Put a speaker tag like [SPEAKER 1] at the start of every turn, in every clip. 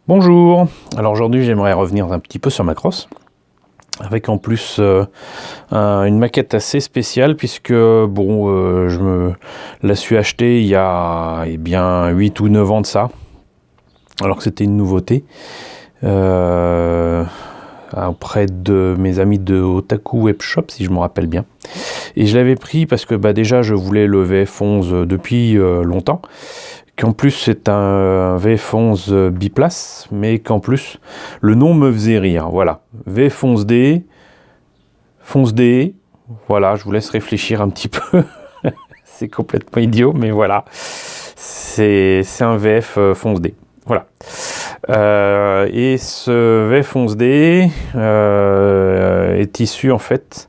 [SPEAKER 1] Bonjour, alors aujourd'hui j'aimerais revenir un petit peu sur Macross, avec en plus une maquette assez spéciale puisque je me la suis achetée il y a bien 8 ou 9 ans de ça, alors que c'était une nouveauté, auprès de mes amis de Otaku Web Shop si je me rappelle bien. Et je l'avais pris parce que déjà je voulais le VF11 depuis longtemps, qu'en plus c'est un VF11 biplace, mais qu'en plus le nom me faisait rire. Voilà, VF11D, Fonce-D, voilà, je vous laisse réfléchir un petit peu. C'est complètement idiot, mais voilà, c'est un VF Fonce-D. Voilà. Et ce VF11D est issu en fait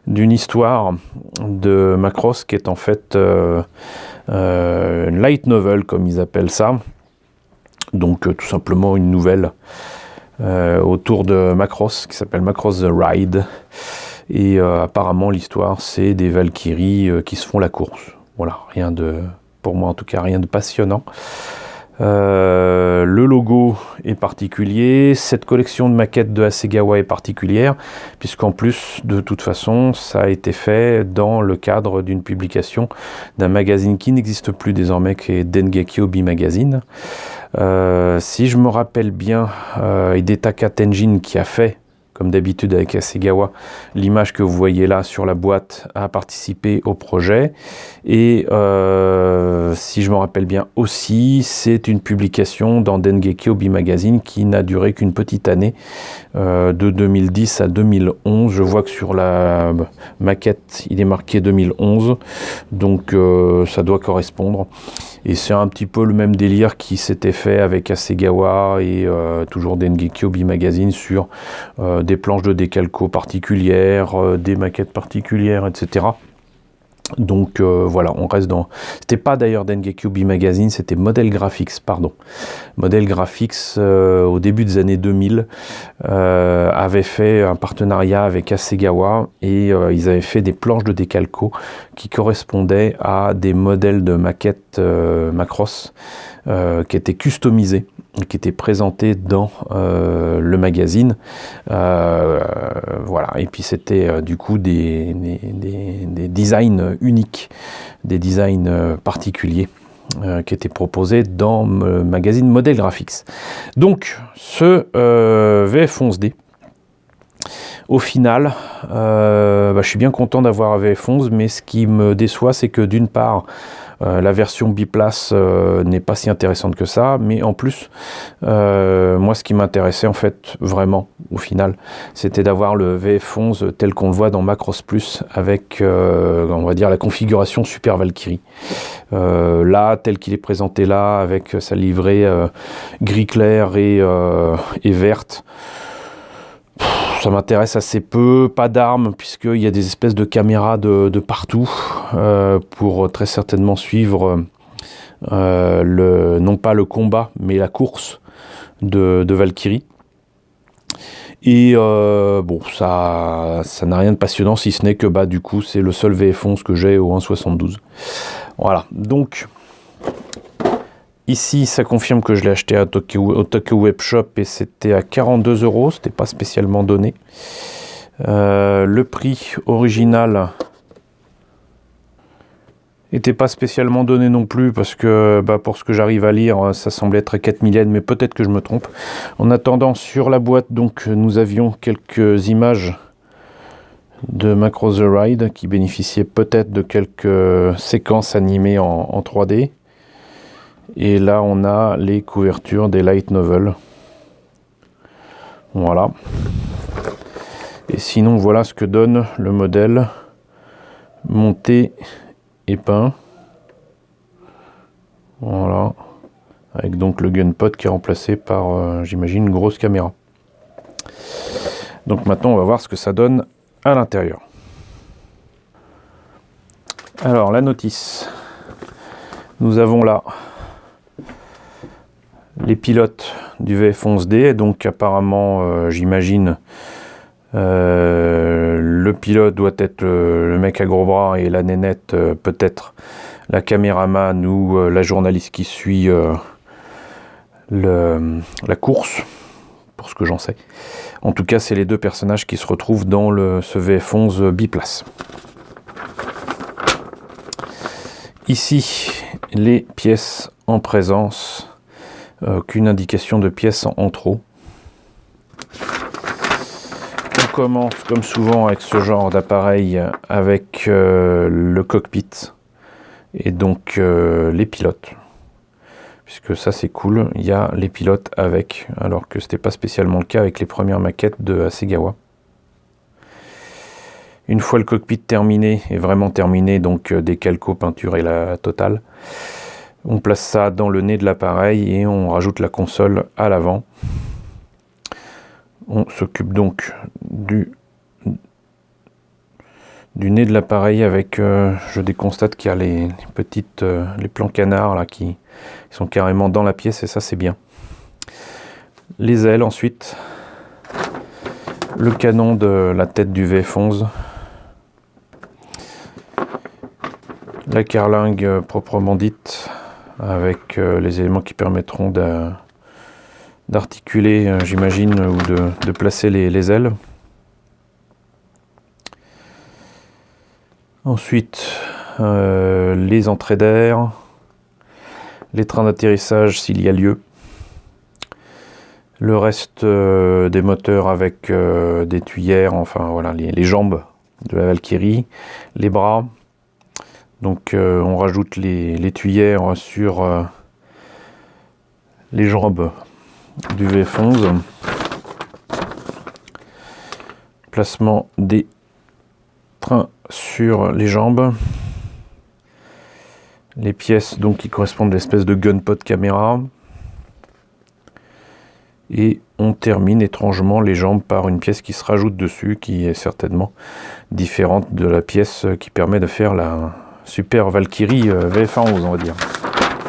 [SPEAKER 1] d'une histoire de Macross qui est en fait une light novel, comme ils appellent ça. Donc tout simplement une nouvelle autour de Macross qui s'appelle Macross The Ride. Et apparemment l'histoire c'est des Valkyries qui se font la course. Voilà, pour moi en tout cas, rien de passionnant. Le logo est particulier, cette collection de maquettes de Hasegawa est particulière, puisqu'en plus, de toute façon, ça a été fait dans le cadre d'une publication d'un magazine qui n'existe plus désormais, qui est Dengeki Hobby Magazine. Si je me rappelle bien, Hidetaka Tenjin, qui a fait, comme d'habitude avec Hasegawa, l'image que vous voyez là sur la boîte, a participé au projet. Et si je me rappelle bien aussi, c'est une publication dans Dengeki Hobby Magazine qui n'a duré qu'une petite année, de 2010 à 2011. Je vois que sur la maquette, il est marqué 2011, donc ça doit correspondre. Et c'est un petit peu le même délire qui s'était fait avec Hasegawa et toujours Dengeki Hobby Magazine sur des planches de décalco particulières, des maquettes particulières, etc. Donc voilà, on reste dans... C'était pas d'ailleurs Dengeki Hobby Magazine, c'était Model Graphics, pardon. Model Graphics, au début des années 2000, avait fait un partenariat avec Hasegawa et ils avaient fait des planches de décalco qui correspondaient à des modèles de maquettes Macross qui étaient customisés, qui était présenté dans le magazine. Voilà. Et puis c'était du coup des designs uniques, des designs particuliers qui étaient proposés dans le magazine Model Graphics. Donc ce VF11D, au final, je suis bien content d'avoir un VF11, mais ce qui me déçoit, c'est que d'une part, la version biplace n'est pas si intéressante que ça, mais en plus, moi ce qui m'intéressait en fait vraiment au final, c'était d'avoir le VF11 tel qu'on le voit dans Macross Plus avec, on va dire, la configuration Super Valkyrie. Là, tel qu'il est présenté là, avec sa livrée gris clair et verte, ça m'intéresse assez peu, pas d'armes, puisqu'il y a des espèces de caméras de partout, pour très certainement suivre non pas le combat, mais la course de Valkyrie. Et ça n'a rien de passionnant, si ce n'est que du coup c'est le seul VF11 que j'ai au 1.72. Voilà, donc... Ici, ça confirme que je l'ai acheté à Otaku Web Shop et c'était à 42 €, c'était pas spécialement donné. Le prix original n'était pas spécialement donné non plus parce que pour ce que j'arrive à lire, ça semblait être 4000 yens, mais peut-être que je me trompe. En attendant, sur la boîte, donc, nous avions quelques images de Macross The Ride qui bénéficiaient peut-être de quelques séquences animées en 3D. Et là, on a les couvertures des light novels. Voilà. Et sinon, voilà ce que donne le modèle monté et peint. Voilà. Avec donc le gunpot qui est remplacé par, j'imagine, une grosse caméra. Donc maintenant, on va voir ce que ça donne à l'intérieur. Alors, la notice. Nous avons là les pilotes du VF11D, donc apparemment j'imagine le pilote doit être le mec à gros bras et la nénette peut-être la caméraman ou la journaliste qui suit la course, pour ce que j'en sais. En tout cas, c'est les deux personnages qui se retrouvent dans ce VF11 biplace. Ici, les pièces en présence, aucune indication de pièces en trop. On commence comme souvent avec ce genre d'appareil avec le cockpit et donc les pilotes. Puisque ça c'est cool, il y a les pilotes avec, alors que c'était pas spécialement le cas avec les premières maquettes de Hasegawa. Une fois le cockpit terminé, et vraiment terminé, donc décalco, peinture et la totale, on place ça dans le nez de l'appareil et on rajoute la console à l'avant. On s'occupe donc du nez de l'appareil avec, je déconstate qu'il y a les plans canards là qui sont carrément dans la pièce et ça c'est bien. Les ailes ensuite, le canon de la tête du VF11, la carlingue proprement dite avec les éléments qui permettront d'articuler, j'imagine, ou de placer les ailes. Ensuite, les entrées d'air, les trains d'atterrissage s'il y a lieu, le reste des moteurs avec des tuyères, enfin voilà, les jambes de la Valkyrie, les bras. Donc on rajoute les tuyères sur les jambes du VF11. Placement des trains sur les jambes. Les pièces donc qui correspondent à l'espèce de gunpowder caméra. Et on termine étrangement les jambes par une pièce qui se rajoute dessus, qui est certainement différente de la pièce qui permet de faire la Super Valkyrie VF11, on va dire.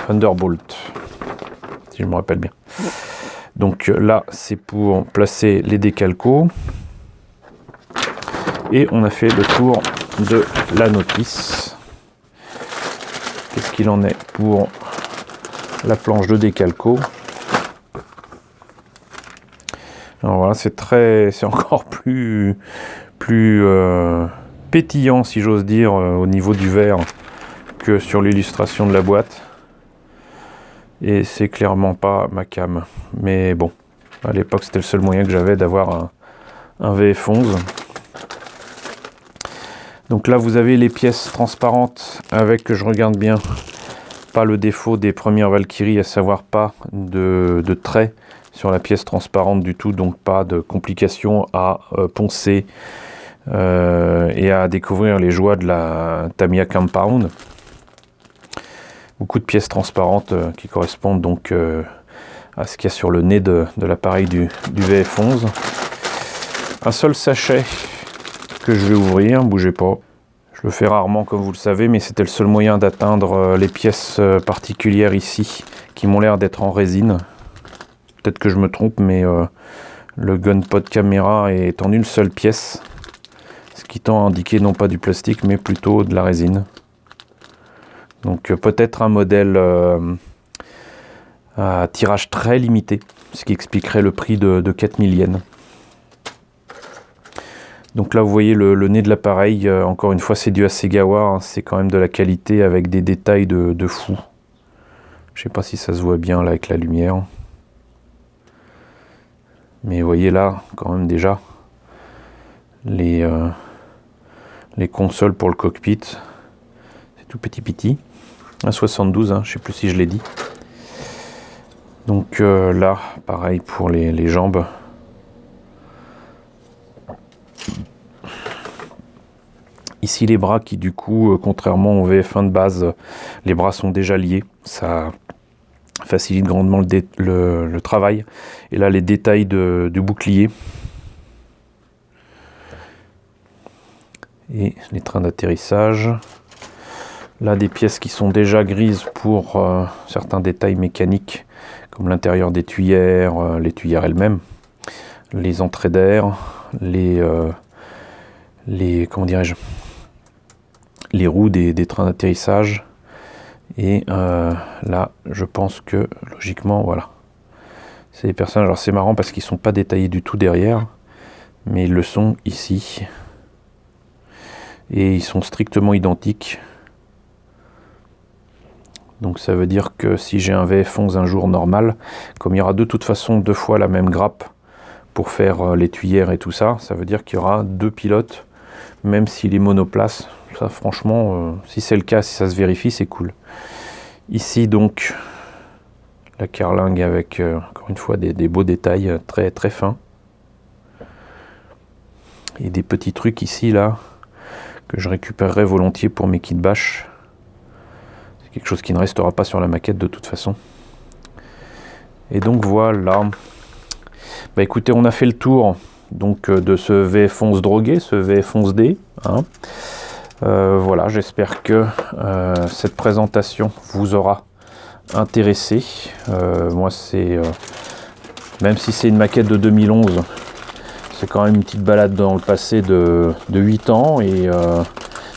[SPEAKER 1] Thunderbolt, si je me rappelle bien. Donc là, c'est pour placer les décalcos. Et on a fait le tour de la notice. Qu'est-ce qu'il en est pour la planche de décalco? Alors voilà, c'est encore plus pétillant, si j'ose dire, au niveau du verre que sur l'illustration de la boîte. Et c'est clairement pas ma cam. Mais bon, à l'époque, c'était le seul moyen que j'avais d'avoir un VF11. Donc là, vous avez les pièces transparentes avec, que je regarde bien, pas le défaut des premières Valkyries, à savoir pas de traits sur la pièce transparente du tout, donc pas de complications à poncer et à découvrir les joies de la Tamiya Compound. Beaucoup de pièces transparentes qui correspondent donc à ce qu'il y a sur le nez de l'appareil du VF11. Un seul sachet que je vais ouvrir, bougez pas. Je le fais rarement comme vous le savez, mais c'était le seul moyen d'atteindre les pièces particulières ici, qui m'ont l'air d'être en résine. Peut-être que je me trompe, mais le gunpowder caméra est en une seule pièce, ce qui tend à indiquer non pas du plastique, mais plutôt de la résine. Donc peut-être un modèle à tirage très limité, ce qui expliquerait le prix de 4000 yens. Donc là vous voyez le nez de l'appareil, encore une fois c'est du Hasegawa, hein, c'est quand même de la qualité avec des détails de fou. Je sais pas si ça se voit bien là avec la lumière. Mais vous voyez là quand même déjà les consoles pour le cockpit. C'est tout petit. Un 72, hein, je sais plus si je l'ai dit. Donc là pareil pour les jambes. Ici les bras qui du coup, contrairement au VF1 de base, les bras sont déjà liés. Ça facilite grandement le travail. Et là les détails du bouclier. Et les trains d'atterrissage. Là des pièces qui sont déjà grises pour certains détails mécaniques, comme l'intérieur des tuyères, les tuyères elles-mêmes, les entrées d'air, comment dirais-je, les roues des trains d'atterrissage. Et là, je pense que logiquement, voilà, C'est des personnages, alors c'est marrant parce qu'ils sont pas détaillés du tout derrière, mais ils le sont ici. Et ils sont strictement identiques. Donc ça veut dire que si j'ai un VF11 un jour normal, comme il y aura de toute façon 2 fois la même grappe pour faire les tuyères et tout ça, ça veut dire qu'il y aura 2 pilotes, même s'il est monoplace. Ça franchement, si c'est le cas, si ça se vérifie, c'est cool. Ici donc, la carlingue avec, encore une fois, des beaux détails très, très fins. Et des petits trucs ici, là, que je récupérerai volontiers pour mes kits bash. Quelque chose qui ne restera pas sur la maquette de toute façon. Et donc voilà. Bah écoutez, on a fait le tour donc de ce VF11 drogué, ce VF11D. Hein. Voilà, j'espère que cette présentation vous aura intéressé. Moi, c'est même si c'est une maquette de 2011, c'est quand même une petite balade dans le passé de 8 ans et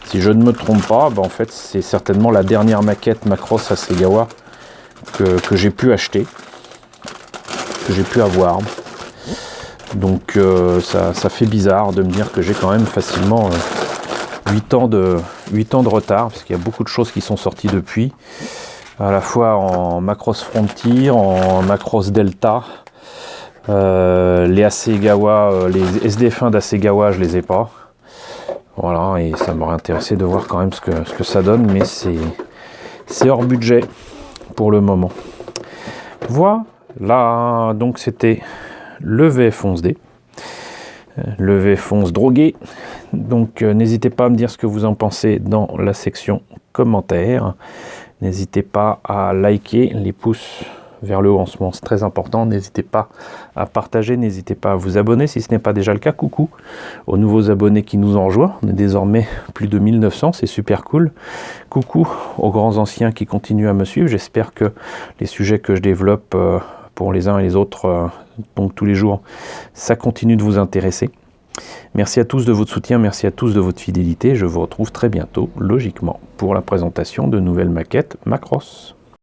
[SPEAKER 1] si je ne me trompe pas, bah en fait c'est certainement la dernière maquette Macross Hasegawa que j'ai pu acheter, que j'ai pu avoir. Donc ça fait bizarre de me dire que j'ai quand même facilement 8 ans de retard, parce qu'il y a beaucoup de choses qui sont sorties depuis, à la fois en Macross Frontier, en Macross Delta, les Hasegawa, les SDF1 d'Hasegawa, je les ai pas. Voilà, et ça m'aurait intéressé de voir quand même ce que ça donne, mais c'est hors budget pour le moment. Voilà, donc c'était le VF11D, le VF11 drogué. Donc n'hésitez pas à me dire ce que vous en pensez dans la section commentaires. N'hésitez pas à liker, les pouces vers le haut en ce moment, c'est très important. N'hésitez pas à partager, n'hésitez pas à vous abonner si ce n'est pas déjà le cas. Coucou aux nouveaux abonnés qui nous ont rejoints. On est désormais plus de 1900, c'est super cool. Coucou aux grands anciens qui continuent à me suivre. J'espère que les sujets que je développe pour les uns et les autres, donc tous les jours, ça continue de vous intéresser. Merci à tous de votre soutien, merci à tous de votre fidélité. Je vous retrouve très bientôt, logiquement, pour la présentation de nouvelles maquettes Macross.